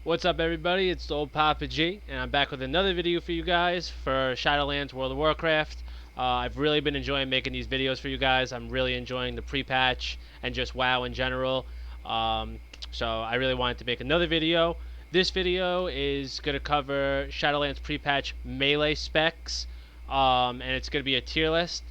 What's up, everybody? It's the old Papa G, and I'm back with another video for you guys for Shadowlands World of Warcraft. I've really been enjoying making these videos for you guys. I'm really enjoying the pre-patch and just WoW in general. Um, so I really wanted to make another video. This video is going to cover Shadowlands pre-patch melee specs, and it's going to be a tier list.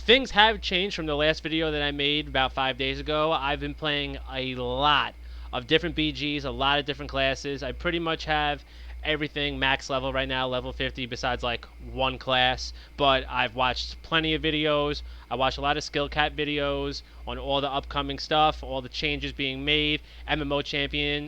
Things have changed from the last video that I made about 5 days ago. I've been playing a lot of different BGs, a lot of different classes. I pretty much have everything max level right now, level 50, besides like one class. But I've watched plenty of videos. I watched a lot of skill cap videos on all the upcoming stuff, all the changes being made. MMO Champion,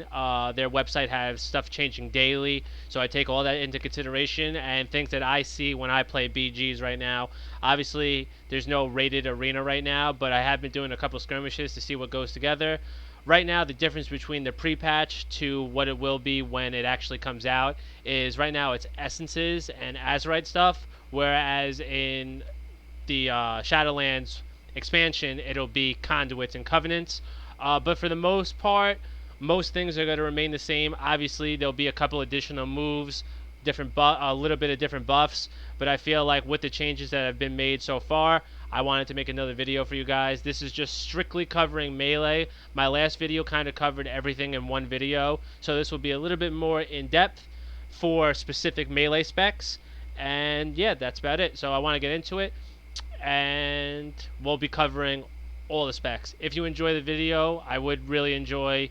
their website has stuff changing daily, so I take all that into consideration and things that I see when I play BGs right now. Obviously, there's no rated arena right now, but I have been doing a couple skirmishes to see what goes together. Right now, the difference between the pre-patch to what it will be when it actually comes out is right now it's essences and azurite stuff, whereas in the Shadowlands expansion, it'll be conduits and covenants. But for the most part, most things are going to remain the same. Obviously, there'll be a couple additional moves, a little bit of different buffs. But I feel like with the changes that have been made so far, I wanted to make another video for you guys. This is just strictly covering melee. My last video kind of covered everything in one video, so this will be a little bit more in depth for specific melee specs. And yeah, that's about it. So I want to get into it, and we'll be covering all the specs. If you enjoy the video, I would really enjoy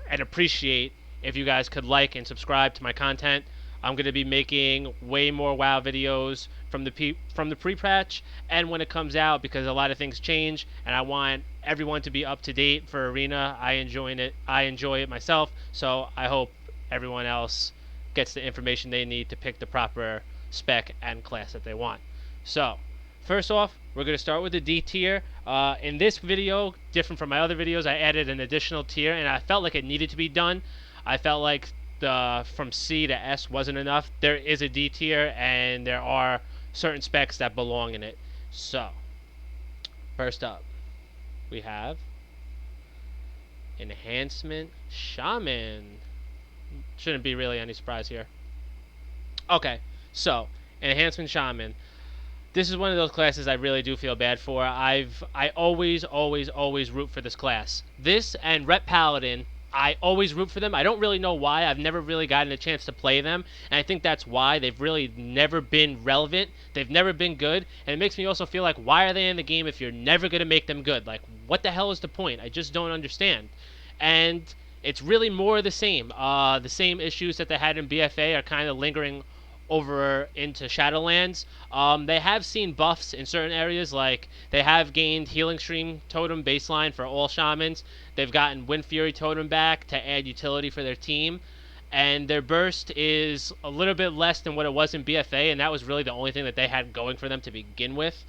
and appreciate if you guys could like and subscribe to my content. I'm going to be making way more WoW videos from the pre-patch and when it comes out, because a lot of things change and I want everyone to be up to date for Arena. I enjoy it myself, so I hope everyone else gets the information they need to pick the proper spec and class that they want. So, first off, we're going to start with the D tier. In this video, different from my other videos, I added an additional tier, and I felt like it needed to be done. I felt like the from C to S wasn't enough. There is a D tier, and there are certain specs that belong in it. So, first up, we have Enhancement Shaman. Shouldn't be really any surprise here. Okay, so Enhancement Shaman. This is one of those classes I really do feel bad for. I always root for this class. This and Rep Paladin, I always root for them. I don't really know why. I've never really gotten a chance to play them, and I think that's why they've really never been relevant. They've never been good, and it makes me also feel like, why are they in the game if you're never going to make them good? Like, what the hell is the point? I just don't understand. And it's really more of the same. The same issues that they had in BFA are kind of lingering over into Shadowlands. They have seen buffs in certain areas, like they have gained Healing Stream Totem baseline for all Shamans. They've gotten Wind Fury Totem back to add utility for their team. And their burst is a little bit less than what it was in BFA, and that was really the only thing that they had going for them to begin with.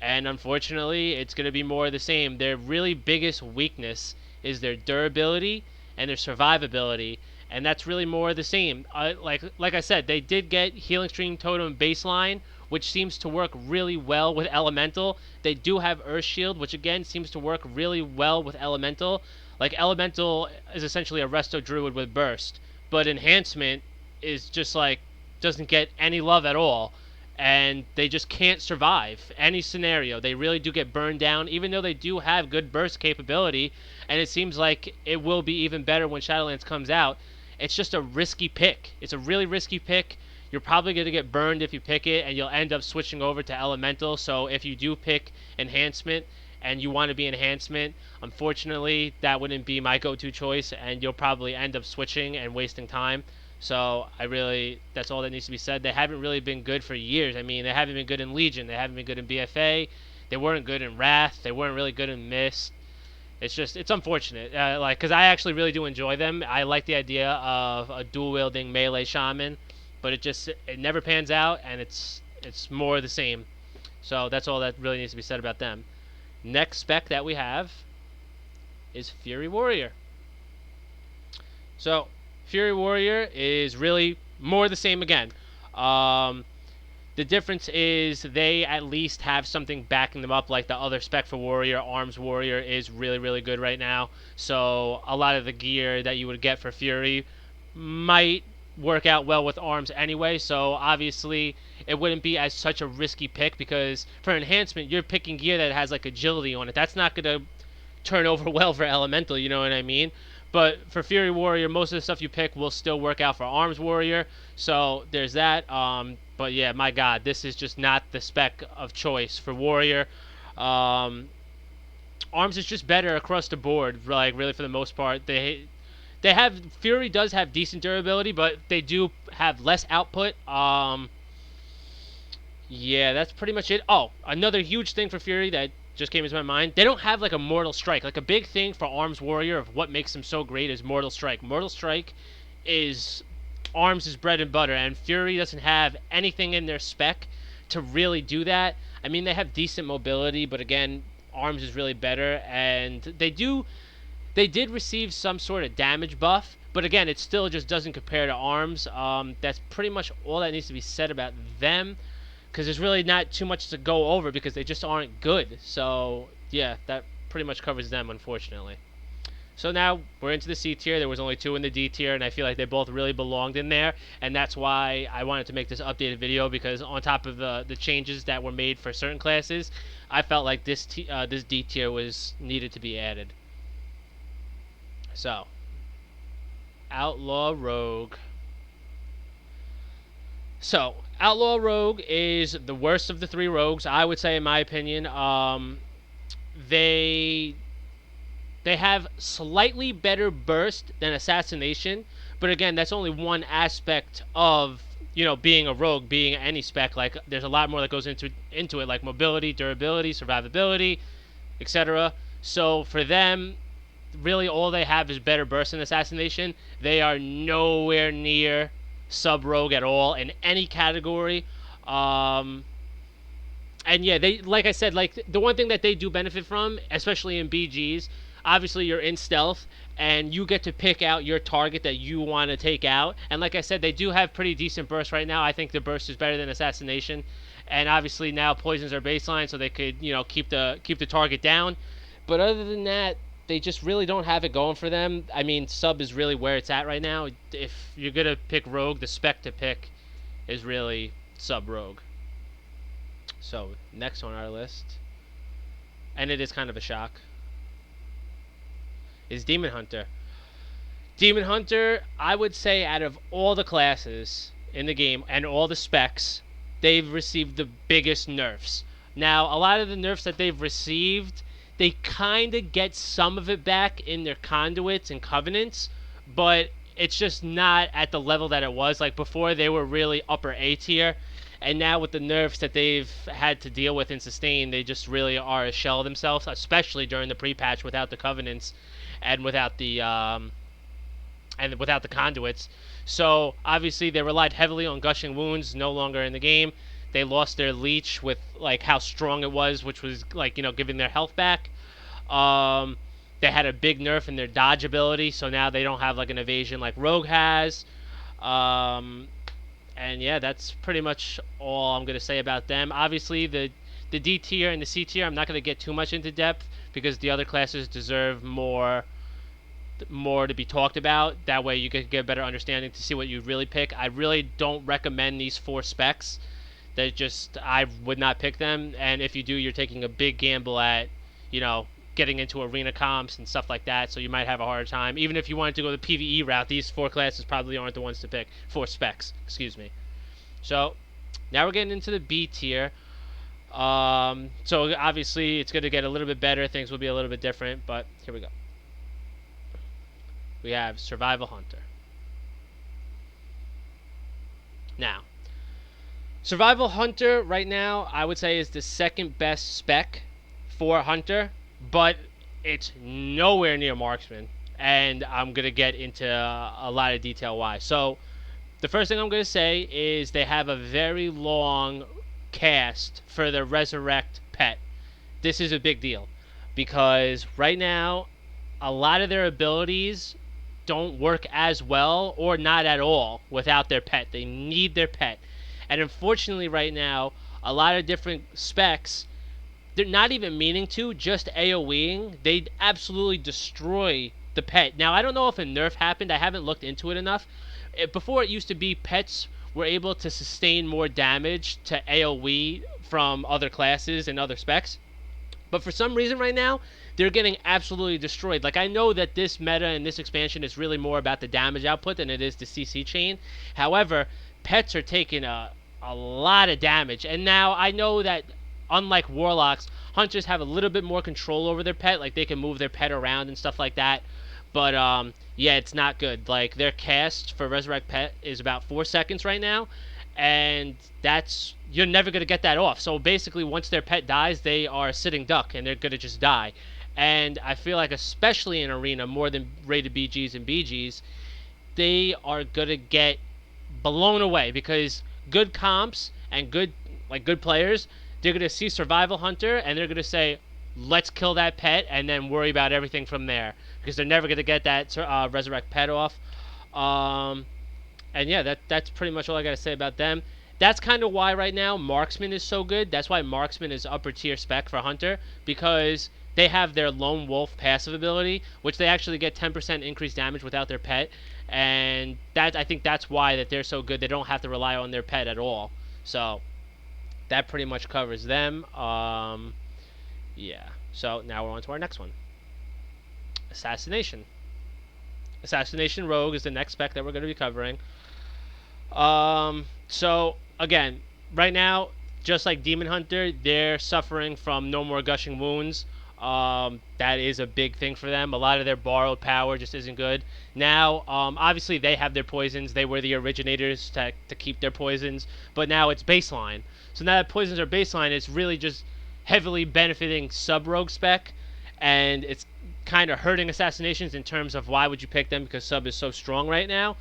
And unfortunately, it's going to be more of the same. Their really biggest weakness is their durability and their survivability, and that's really more of the same. Like I said, they did get Healing Stream Totem baseline, which seems to work really well with Elemental. They do have Earth Shield, which again seems to work really well with Elemental. Like, Elemental is essentially a Resto Druid with Burst, but Enhancement is just like, doesn't get any love at all, and they just can't survive any scenario. They really do get burned down, even though they do have good burst capability, and it seems like it will be even better when Shadowlands comes out. It's just a risky pick. It's a really risky pick. You're probably going to get burned if you pick it, and you'll end up switching over to Elemental. So if you do pick Enhancement and you want to be Enhancement, unfortunately, that wouldn't be my go-to choice, and you'll probably end up switching and wasting time. So that's all that needs to be said. They haven't really been good for years. I mean, they haven't been good in Legion. They haven't been good in BFA. They weren't good in Wrath. They weren't really good in Mist. It's unfortunate, because I actually really do enjoy them. I like the idea of a dual-wielding melee shaman, but it never pans out, and it's more of the same. So that's all that really needs to be said about them. Next spec that we have is Fury Warrior. So Fury Warrior is really more the same again. The difference is they at least have something backing them up, like the other spec for Warrior. Arms Warrior is really, really good right now. So a lot of the gear that you would get for Fury might work out well with arms anyway. So obviously it wouldn't be as such a risky pick, because for enhancement you're picking gear that has like agility on it. That's not gonna turn over well for elemental, you know what I mean? But for Fury Warrior, most of the stuff you pick will still work out for Arms Warrior. So there's that. But yeah, my God, this is just not the spec of choice for Warrior. Um, Arms is just better across the board, like really for the most part. They have Fury does have decent durability, but they do have less output. Yeah, that's pretty much it. Oh, another huge thing for Fury that just came into my mind. They don't have like a Mortal Strike. Like a big thing for Arms Warrior of what makes them so great is Mortal Strike. Mortal Strike is Arms' bread and butter, and Fury doesn't have anything in their spec to really do that. I mean, they have decent mobility, but again, Arms is really better, and they did receive some sort of damage buff, but again, it still just doesn't compare to Arms. That's pretty much all that needs to be said about them, because there's really not too much to go over because they just aren't good. So yeah, that pretty much covers them, unfortunately. So now we're into the C tier. There was only 2 in the D tier, and I feel like they both really belonged in there, and that's why I wanted to make this updated video, because on top of the changes that were made for certain classes, I felt like this D tier was needed to be added. So, Outlaw Rogue. So, Outlaw Rogue is the worst of the 3 rogues, I would say, in my opinion. They have slightly better burst than Assassination, but again, that's only one aspect of, you know, being a rogue, being any spec. Like, there's a lot more that goes into it, like mobility, durability, survivability, etc. So for them, really all they have is better burst than Assassination. They are nowhere near sub-rogue at all in any category. And yeah, they, like I said, like the one thing that they do benefit from, especially in BGs, obviously you're in stealth and you get to pick out your target that you want to take out. And like I said, they do have pretty decent burst right now. I think the burst is better than Assassination. And obviously now poisons are baseline, so they could, you know, keep the target down. But other than that, they just really don't have it going for them. I mean, sub is really where it's at right now. If you're going to pick rogue, the spec to pick is really sub rogue. So, next on our list, and it is kind of a shock, is Demon Hunter. Demon Hunter, I would say out of all the classes in the game and all the specs, they've received the biggest nerfs. Now, a lot of the nerfs that they've received, they kind of get some of it back in their conduits and covenants, but it's just not at the level that it was. Like before, they were really upper A tier, and now with the nerfs that they've had to deal with and sustain, they just really are a shell of themselves, especially during the pre-patch without the covenants and without the conduits. So obviously they relied heavily on gushing wounds, no longer in the game. They lost their leech with like how strong it was, which was like, you know, giving their health back. They had a big nerf in their dodge ability, so now they don't have like an evasion like Rogue has. And yeah, that's pretty much all I'm going to say about them. Obviously, the D tier and the C tier, I'm not going to get too much into depth because the other classes deserve more to be talked about. That way you can get a better understanding to see what you really pick. I really don't recommend these 4 specs. I would not pick them. And if you do, you're taking a big gamble at, you know, getting into arena comps and stuff like that, so you might have a harder time. Even if you wanted to go the PvE route, these 4 classes probably aren't the ones to pick. 4 specs, excuse me. So, now we're getting into the B tier. So obviously it's going to get a little bit better. Things will be a little bit different, but here we go. We have Survival Hunter. Now, Survival Hunter right now, I would say, is the second best spec for Hunter, but it's nowhere near Marksman, and I'm going to get into a lot of detail why. So, the first thing I'm going to say is they have a very long cast for the Resurrect pet. This is a big deal, because right now, a lot of their abilities don't work as well, or not at all, without their pet. They need their pet. And unfortunately right now, a lot of different specs, they're not even meaning to, just AoEing. They absolutely destroy the pet. Now, I don't know if a nerf happened. I haven't looked into it enough. Before, it used to be pets were able to sustain more damage to AoE from other classes and other specs. But for some reason right now, they're getting absolutely destroyed. Like, I know that this meta and this expansion is really more about the damage output than it is the CC chain. However, pets are taking a lot of damage. And now I know that, unlike warlocks, hunters have a little bit more control over their pet. Like, they can move their pet around and stuff like that. But, yeah, it's not good. Like, their cast for Resurrect Pet is about 4 seconds right now. And that's, you're never going to get that off. So basically, once their pet dies, they are a sitting duck, and they're going to just die. And I feel like, especially in Arena, more than rated BGs and BGs, they are going to get blown away, because good comps and good players, they're going to see Survival Hunter, and they're going to say, let's kill that pet, and then worry about everything from there, because they're never going to get that Resurrect Pet off. And yeah, that's pretty much all I got to say about them. That's kind of why right now Marksman is so good. That's why Marksman is upper tier spec for Hunter, because they have their Lone Wolf passive ability, which they actually get 10% increased damage without their pet. And that, I think that's why that they're so good. They don't have to rely on their pet at all. So that pretty much covers them. Yeah. So now we're on to our next one. Assassination. Assassination Rogue is the next spec that we're going to be covering. So again, right now, just like Demon Hunter, they're suffering from no more gushing wounds. That is a big thing for them. A lot of their borrowed power just isn't good. Now, obviously they have their poisons. They were the originators to keep their poisons, but now it's baseline. So now that poisons are baseline, it's really just heavily benefiting sub-rogue spec, and it's kind of hurting assassinations in terms of why would you pick them, because sub is so strong right now.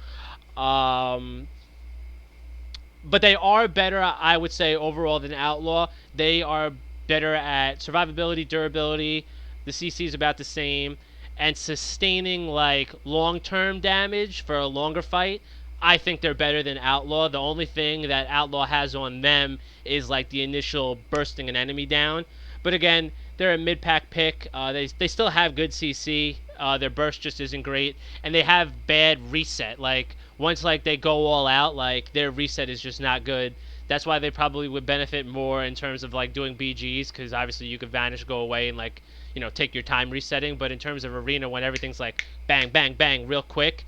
But they are better, I would say, overall than Outlaw. They are better at survivability, durability. The CC is about the same. And sustaining, like, long-term damage for a longer fight, I think they're better than Outlaw. The only thing that Outlaw has on them is, like, the initial bursting an enemy down. But again, they're a mid-pack pick. They still have good CC. Their burst just isn't great. And they have bad reset. Like, once like they go all out, like their reset is just not good. That's why they probably would benefit more in terms of like doing BGs, because obviously you could vanish, go away, and like, you know, take your time resetting. But in terms of Arena, when everything's like bang, bang, bang, real quick,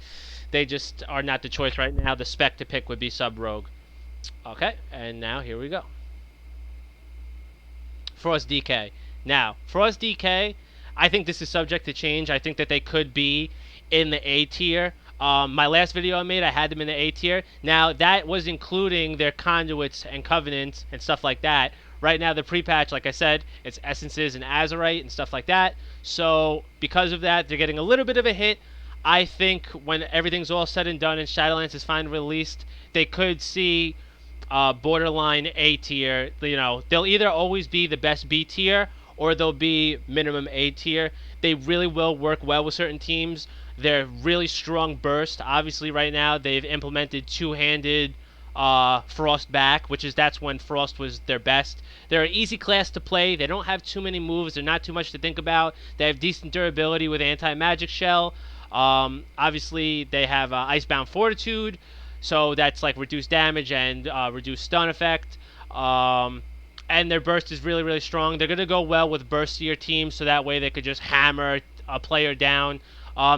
they just are not the choice right now. The spec to pick would be Sub Rogue. Okay, and now here we go. Frost DK. Now, Frost DK, I think this is subject to change. I think that they could be in the A tier. My last video I made, I had them in the A tier. Now, that was including their conduits and covenants and stuff like that. Right now, the pre-patch, like I said, it's essences and azurite and stuff like that. So, because of that, they're getting a little bit of a hit. I think when everything's all said and done and Shadowlands is finally released, they could see borderline A tier. You know, they'll either always be the best B tier, or they'll be minimum A tier. They really will work well with certain teams. They're really strong burst. Obviously, right now, they've implemented two-handed Frost back, that's when Frost was their best. They're an easy class to play. They don't have too many moves. They're not too much to think about. They have decent durability with anti-magic shell. Obviously, they have Icebound Fortitude, so that's like reduced damage and reduced stun effect. And their burst is really, really strong. They're going to go well with burstier teams, so that way they could just hammer a player down.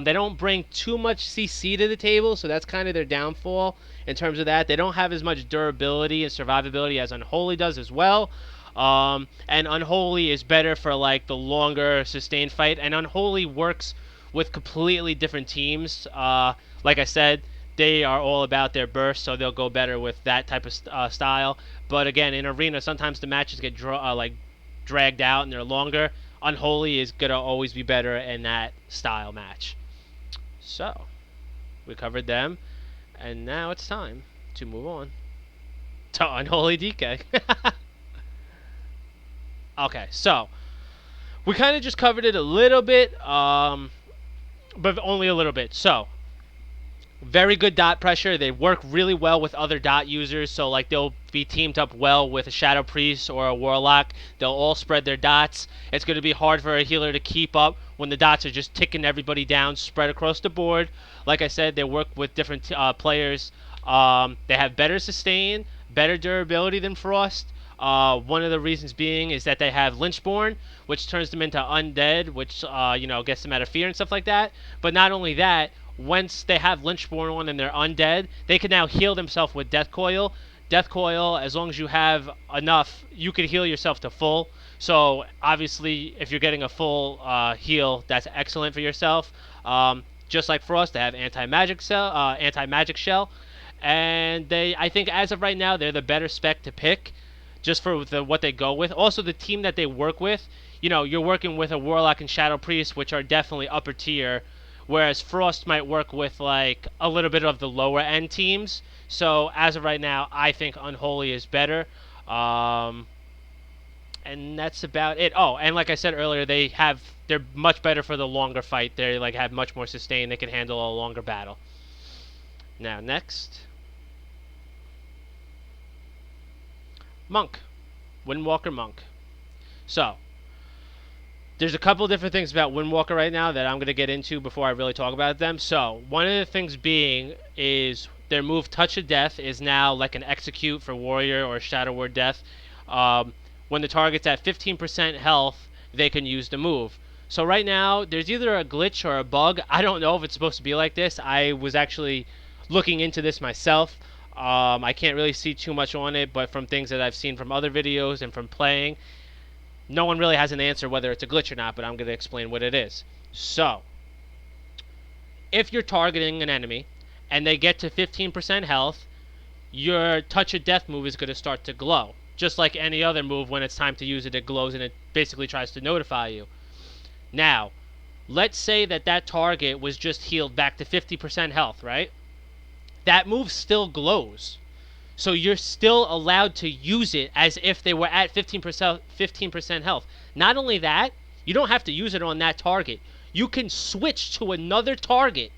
They don't bring too much CC to the table, so that's kind of their downfall in terms of that. They don't have as much durability and survivability as Unholy does as well. And Unholy is better for like the longer sustained fight, and Unholy works with completely different teams. Like I said, they are all about their burst, so they'll go better with that type of style. But again, in Arena, sometimes the matches get dragged out and they're longer. Unholy is going to always be better in that style match. So, we covered them, and now it's time to move on to Unholy DK. Okay, so, we kind of just covered it a little bit, but only a little bit. So, very good dot pressure. They work really well with other dot users, so like they'll be teamed up well with a Shadow Priest or a Warlock. They'll all spread their dots. It's going to be hard for a healer to keep up when the dots are just ticking everybody down, spread across the board. Like I said, they work with different players. They have better sustain, better durability than Frost. One of the reasons being is that they have Lynchborn, which turns them into undead, which gets them out of fear and stuff like that. But not only that, once they have Lynchborn on and they're undead, they can now heal themselves with Death Coil. Death Coil, as long as you have enough, you can heal yourself to full. So obviously, if you're getting a full heal, that's excellent for yourself. Just like Frost, they have anti-magic shell, and I think as of right now, they're the better spec to pick, just for what they go with. Also, the team that they work with, you're working with a Warlock and Shadow Priest, which are definitely upper tier, whereas Frost might work with like a little bit of the lower end teams. So as of right now, I think Unholy is better. And that's about it. Oh, and like I said earlier, they're much better for the longer fight. They like have much more sustain. They can handle a longer battle. Now next, Monk, Windwalker Monk. So there's a couple different things about Windwalker right now that I'm going to get into before I really talk about them. So one of the things being is their move Touch of Death is now like an execute for Warrior or Shadow Word Death. When the target's at 15% health, they can use the move. So right now, there's either a glitch or a bug. I don't know if it's supposed to be like this. I was actually looking into this myself. I can't really see too much on it, but from things that I've seen from other videos and from playing, no one really has an answer whether it's a glitch or not, but I'm going to explain what it is. So, if you're targeting an enemy and they get to 15% health, your Touch of Death move is going to start to glow. Just like any other move, when it's time to use it, it glows and it basically tries to notify you. Now, let's say that target was just healed back to 50% health, right? That move still glows. So you're still allowed to use it as if they were at 15% health. Not only that, you don't have to use it on that target. You can switch to another target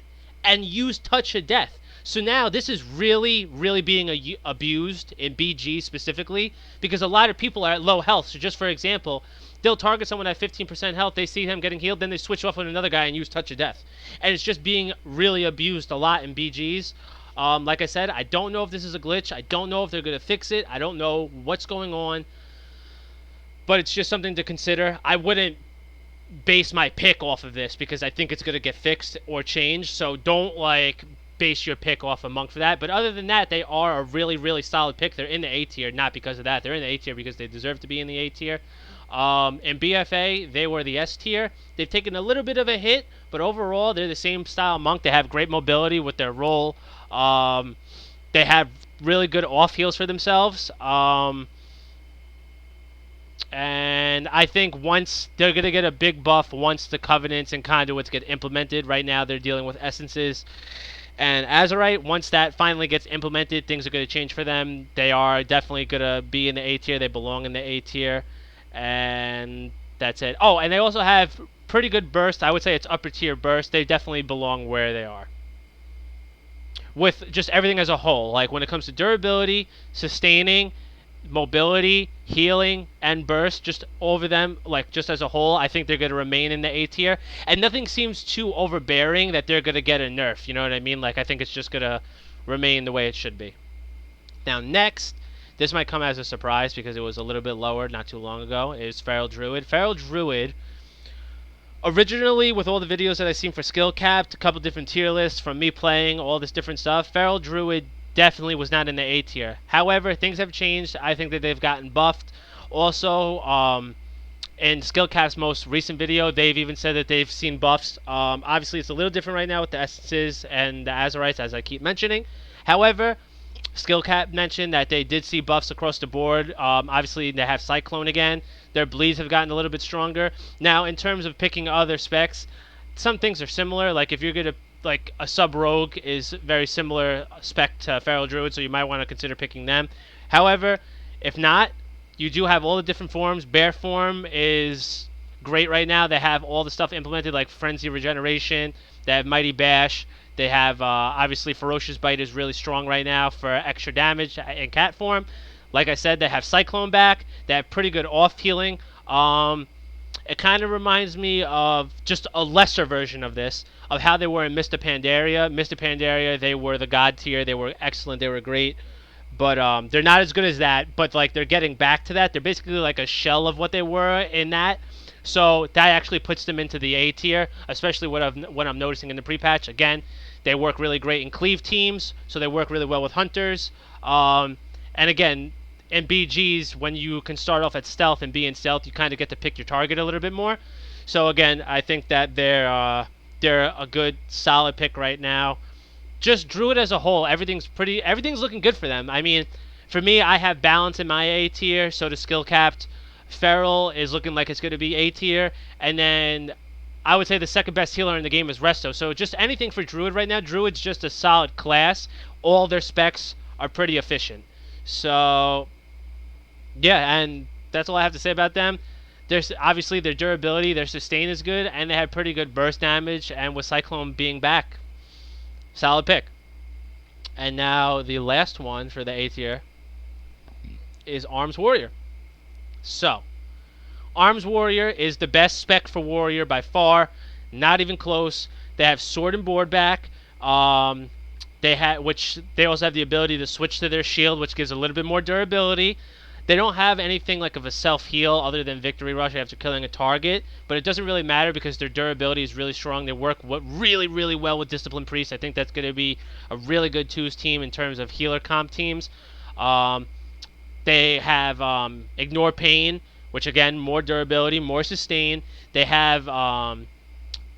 and use Touch of Death. So now this is really, really being abused in BG specifically, because a lot of people are at low health. So just for example, they'll target someone at 15% health, they see him getting healed, then they switch off on another guy and use Touch of Death. And it's just being really abused a lot in BGs. Like I said, I don't know if this is a glitch. I don't know if they're going to fix it. I don't know what's going on. But it's just something to consider. I wouldn't base my pick off of this because I think it's going to get fixed or changed. So don't base your pick off of Monk for that. But other than that, they are a really, really solid pick. They're in the A tier, not because of that. They're in the A tier because they deserve to be in the A tier. In BFA, they were the S tier. They've taken a little bit of a hit, but overall, they're the same style Monk. They have great mobility with their roll. They have really good off heals for themselves. And I think once they're going to get a big buff once the Covenants and Conduits get implemented. Right now, they're dealing with Essences and Azurite. Once that finally gets implemented, things are going to change for them. They are definitely going to be in the A tier. They belong in the A tier. And that's it. Oh, and they also have pretty good burst. I would say it's upper tier burst. They definitely belong where they are. With just everything as a whole. Like when it comes to durability, sustaining, mobility, healing, and burst, just over them, just as a whole, I think they're going to remain in the A tier. And nothing seems too overbearing that they're going to get a nerf. You know what I mean? I think it's just going to remain the way it should be. Now, next, this might come as a surprise because it was a little bit lower not too long ago, is Feral Druid. Feral Druid, originally, with all the videos that I've seen for skill capped, a couple different tier lists from me playing, all this different stuff, Feral Druid definitely was not in the A tier. However, things have changed. I think that they've gotten buffed. Also, in skill cap's most recent video, they've even said that they've seen buffs. Obviously, it's a little different right now with the Essences and the Azurites, as I keep mentioning. However, Skill Cap mentioned that they did see buffs across the board. Obviously, they have Cyclone again. Their bleeds have gotten a little bit stronger. Now, in terms of picking other specs, some things are similar. Like if you're going to, a sub-rogue is very similar spec to Feral Druid, so you might want to consider picking them. However, if not, you do have all the different forms. Bear form is great right now. They have all the stuff implemented, like Frenzy Regeneration. They have Mighty Bash. They have, obviously, Ferocious Bite is really strong right now for extra damage in cat form. Like I said, they have Cyclone back. They have pretty good off healing. And It kind of reminds me of just a lesser version of this, of how they were in Mr. Pandaria. Mr. Pandaria, they were the god tier. They were excellent. They were great. But they're not as good as that. But like they're getting back to that. They're basically like a shell of what they were in that. So that actually puts them into the A tier, especially what I'm noticing in the pre-patch. Again, they work really great in cleave teams, so they work really well with hunters. And again, in BGs, when you can start off at stealth and be in stealth, you kind of get to pick your target a little bit more. So again, I think that they're a good solid pick right now. Just Druid as a whole, everything's looking good for them. I mean, for me, I have balance in my A tier, so does skill capped. Feral is looking like it's going to be A tier, and then I would say the second best healer in the game is Resto. So just anything for Druid right now. Druid's just a solid class. All their specs are pretty efficient. So yeah, and that's all I have to say about them. There's obviously their durability, their sustain is good, and they have pretty good burst damage. And with Cyclone being back, solid pick. And now the last one for the A tier is Arms Warrior. So, Arms Warrior is the best spec for Warrior by far. Not even close. They have Sword and Board back. Which they also have the ability to switch to their shield, which gives a little bit more durability. They don't have anything like of a self-heal other than Victory Rush after killing a target, but it doesn't really matter because their durability is really strong. They work really, really well with Discipline Priest. I think that's going to be a really good twos team in terms of healer comp teams. They have Ignore Pain, which again, more durability, more sustain. They have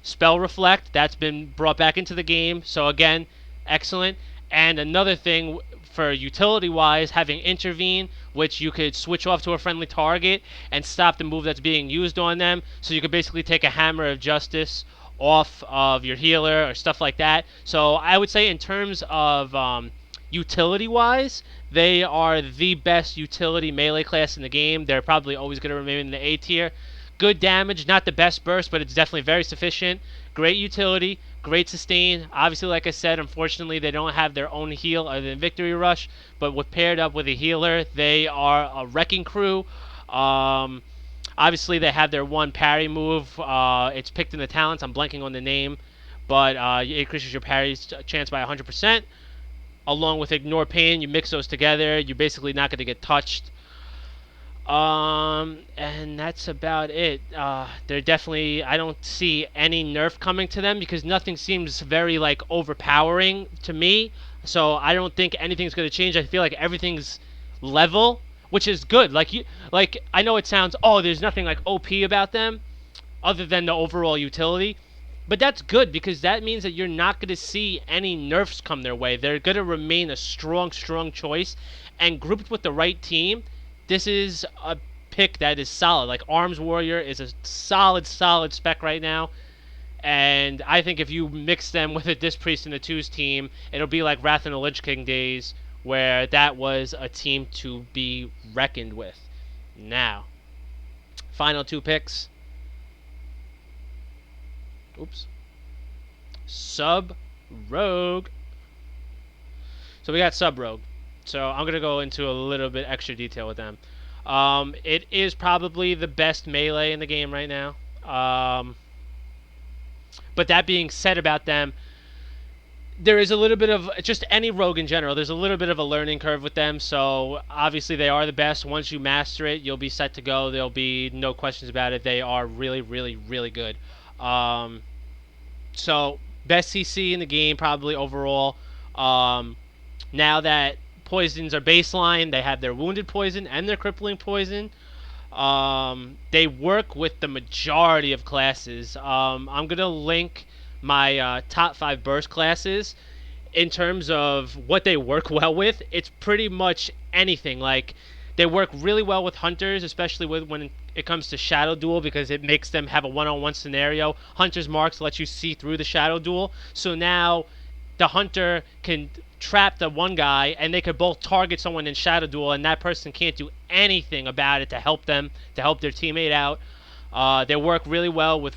Spell Reflect. That's been brought back into the game. So again, excellent. And another thing for utility-wise, having Intervene, which you could switch off to a friendly target and stop the move that's being used on them. So you could basically take a Hammer of Justice off of your healer or stuff like that. So I would say in terms of utility-wise, they are the best utility melee class in the game. They're probably always going to remain in the A tier. Good damage, not the best burst, but it's definitely very sufficient. Great utility, great sustain. Obviously, like I said, unfortunately, they don't have their own heal other than Victory Rush. But with paired up with a healer, they are a wrecking crew. Obviously, they have their one parry move. It's picked in the talents. I'm blanking on the name. But it increases your parry chance by 100%. Along with Ignore Pain, you mix those together. You're basically not going to get touched. And that's about it. They're definitely, I don't see any nerf coming to them because nothing seems very like overpowering to me. So I don't think anything's going to change. I feel like everything's level, which is good. Like I know it sounds, oh, there's nothing like OP about them other than the overall utility. But that's good because that means that you're not going to see any nerfs come their way. They're going to remain a strong, strong choice. And grouped with the right team, this is a pick that is solid. Like Arms Warrior is a solid, solid spec right now. And I think if you mix them with a Disc Priest and a twos team, it'll be like Wrath and the Lich King days where that was a team to be reckoned with. Now, final two picks. Oops. Sub Rogue. So we got Sub Rogue. So I'm going to go into a little bit extra detail with them. It is probably the best melee in the game right now. But that being said about them, there is a little bit of, just any rogue in general, there's a little bit of a learning curve with them. So obviously they are the best. Once you master it, you'll be set to go. There'll be no questions about it. They are really, really, really good. So best CC in the game probably overall. Now that poisons are baseline, they have their wounded poison and their crippling poison. They work with the majority of classes. I'm going to link my top 5 burst classes. In terms of what they work well with, it's pretty much anything. Like, they work really well with hunters, especially when it comes to Shadow Duel, because it makes them have a one-on-one scenario. Hunter's Marks lets you see through the Shadow Duel. So now the hunter can trap the one guy, and they could both target someone in Shadow Duel, and that person can't do anything about it to help them, to help their teammate out. They work really well with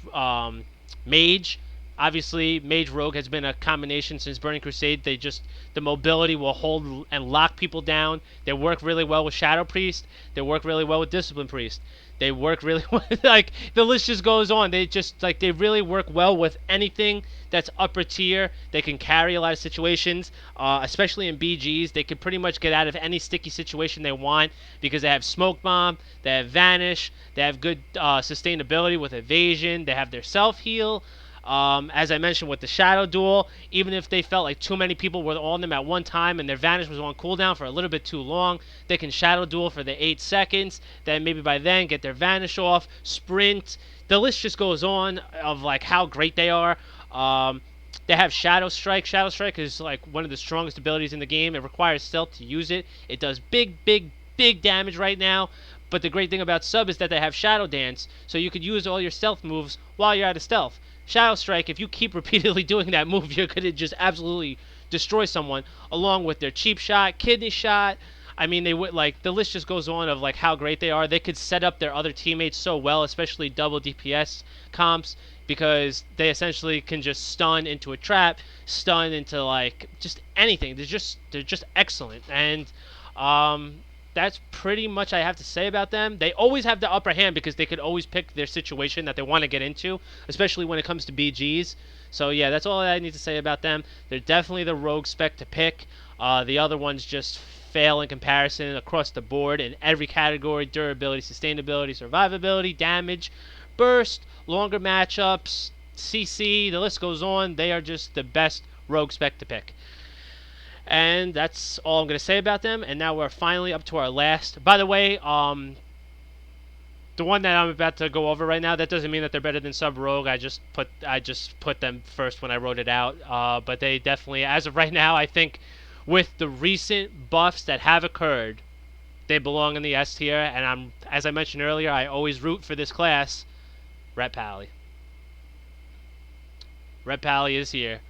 Mage, Obviously, Mage Rogue has been a combination since Burning Crusade. The mobility will hold and lock people down. They work really well with Shadow Priest. They work really well with Discipline Priest. They work really well. Like, the list just goes on. They really work well with anything that's upper tier. They can carry a lot of situations, especially in BGs. They can pretty much get out of any sticky situation they want because they have Smoke Bomb, they have Vanish, they have good sustainability with Evasion, they have their self heal. As I mentioned with the Shadow Duel, even if they felt like too many people were on them at one time and their Vanish was on cooldown for a little bit too long, they can Shadow Duel for the 8 seconds. Then maybe by then get their Vanish off, sprint. The list just goes on of like how great they are. They have Shadow Strike. Shadow Strike is like one of the strongest abilities in the game. It requires stealth to use it. It does big damage right now. But the great thing about sub is that they have Shadow Dance, so you could use all your stealth moves while you're out of stealth. Shadow Strike, if you keep repeatedly doing that move, you're going to just absolutely destroy someone, along with their Cheap Shot, Kidney Shot. I mean, they would like the list just goes on of like how great they are. They could set up their other teammates so well, especially double DPS comps, because they essentially can just stun into a trap, stun into like just anything. They're just excellent, and that's pretty much I have to say about them. They always have the upper hand because they could always pick their situation that they want to get into, especially when it comes to BGs. So yeah, that's all I need to say about them. They're definitely the rogue spec to pick. The other ones just fail in comparison across the board in every category: durability, sustainability, survivability, damage, burst, longer matchups, CC, the list goes on. They are just the best rogue spec to pick. And that's all I'm going to say about them. And now we're finally up to our last. By the way, the one that I'm about to go over right now, that doesn't mean that they're better than Sub Rogue. I just put them first when I wrote it out. But they definitely, as of right now, I think with the recent buffs that have occurred, they belong in the S tier. And as I mentioned earlier, I always root for this class. Ret Pally. Ret Pally is here.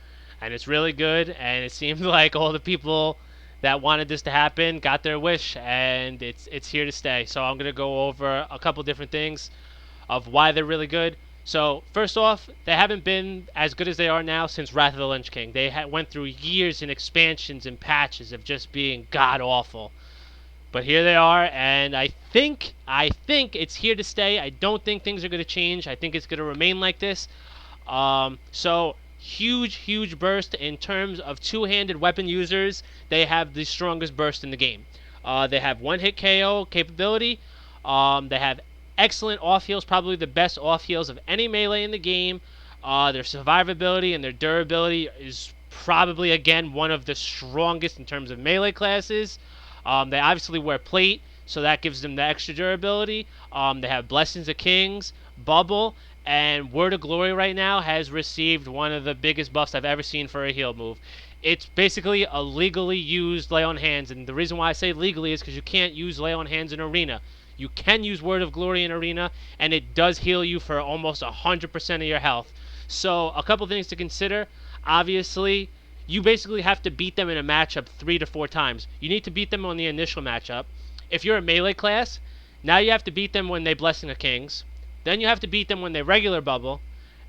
And it's really good, and it seems like all the people that wanted this to happen got their wish, and it's here to stay. So I'm going to go over a couple different things of why they're really good. So first off, they haven't been as good as they are now since Wrath of the Lich King. They went through years in expansions and patches of just being god-awful. But here they are, and I think it's here to stay. I don't think things are going to change. I think it's going to remain like this. So huge burst in terms of two-handed weapon users. They have the strongest burst in the game. They have one-hit KO capability. They have excellent off heals, probably the best off heals of any melee in the game. Their survivability and their durability is probably, again, one of the strongest in terms of melee classes. They obviously wear plate, so that gives them the extra durability. They have Blessings of Kings, Bubble, and Word of Glory right now has received one of the biggest buffs I've ever seen for a heal move. It's basically a legally used Lay on Hands, and the reason why I say legally is because you can't use Lay on Hands in Arena. You can use Word of Glory in Arena, and it does heal you for almost 100% of your health. So a couple things to consider. Obviously, you basically have to beat them in a matchup 3 to 4 times. You need to beat them on the initial matchup. If you're a melee class, now you have to beat them when they Blessing of Kings. Then you have to beat them when they regular bubble.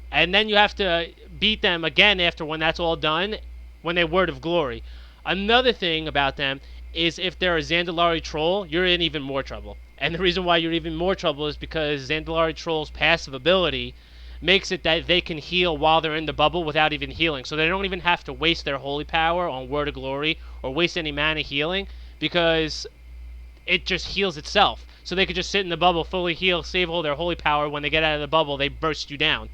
And then you have to beat them again after when that's all done, when they Word of Glory. Another thing about them is if they're a Zandalari Troll, you're in even more trouble. And the reason why you're even more trouble is because Zandalari Troll's passive ability makes it that they can heal while they're in the bubble without even healing. So they don't even have to waste their holy power on Word of Glory or waste any mana healing because it just heals itself. So they could just sit in the bubble, fully heal, save all their holy power. When they get out of the bubble, they burst you down.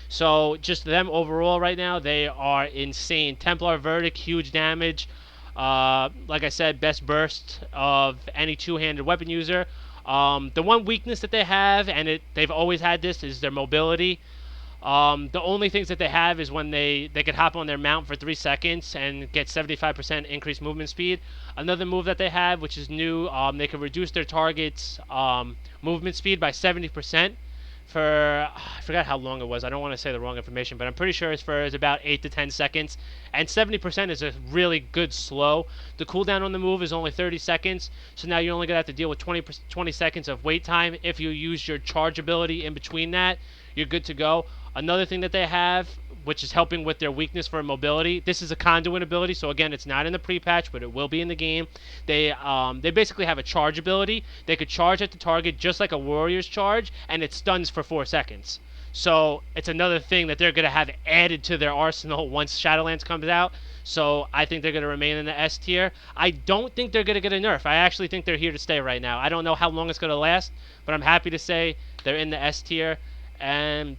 So just them overall right now, they are insane. Templar Verdict, huge damage. Like I said, best burst of any two-handed weapon user. The one weakness that they have, and they've always had this, is their mobility. The only things that they have is when they could hop on their mount for 3 seconds and get 75% increased movement speed. Another move that they have, which is new, they can reduce their target's movement speed by 70% for, I forgot how long it was. I don't want to say the wrong information, but I'm pretty sure it's about 8 to 10 seconds. And 70% is a really good slow. The cooldown on the move is only 30 seconds, so now you're only going to have to deal with 20 seconds of wait time. If you use your charge ability in between that, you're good to go. Another thing that they have, which is helping with their weakness for mobility. This is a conduit ability, so again, it's not in the pre-patch, but it will be in the game. They basically have a charge ability. They could charge at the target just like a warrior's charge, and it stuns for 4 seconds. So it's another thing that they're going to have added to their arsenal once Shadowlands comes out. So I think they're going to remain in the S tier. I don't think they're going to get a nerf. I actually think they're here to stay right now. I don't know how long it's going to last, but I'm happy to say they're in the S tier. And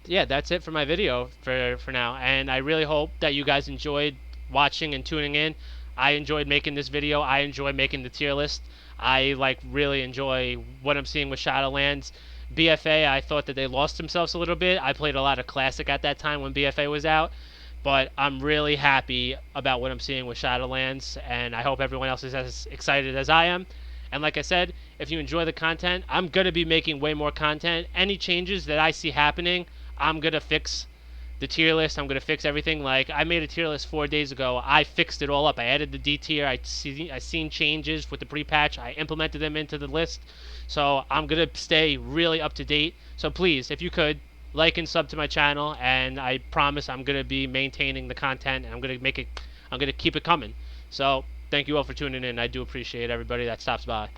yeah, that's it for my video for now. And I really hope that you guys enjoyed watching and tuning in. I enjoyed making this video. I enjoy making the tier list. I really enjoy what I'm seeing with Shadowlands. BFA, I thought that they lost themselves a little bit. I played a lot of Classic at that time when BFA was out. But I'm really happy about what I'm seeing with Shadowlands, and I hope everyone else is as excited as I am. And like I said, if you enjoy the content, I'm going to be making way more content. Any changes that I see happening, I'm going to fix the tier list. I'm going to fix everything. Like, I made a tier list 4 days ago. I fixed it all up. I added the D tier. I seen changes with the pre-patch. I implemented them into the list. So I'm going to stay really up to date. So please, if you could, like and sub to my channel, and I promise I'm going to be maintaining the content, and I'm going to keep it coming. So thank you all for tuning in. I do appreciate everybody that stops by.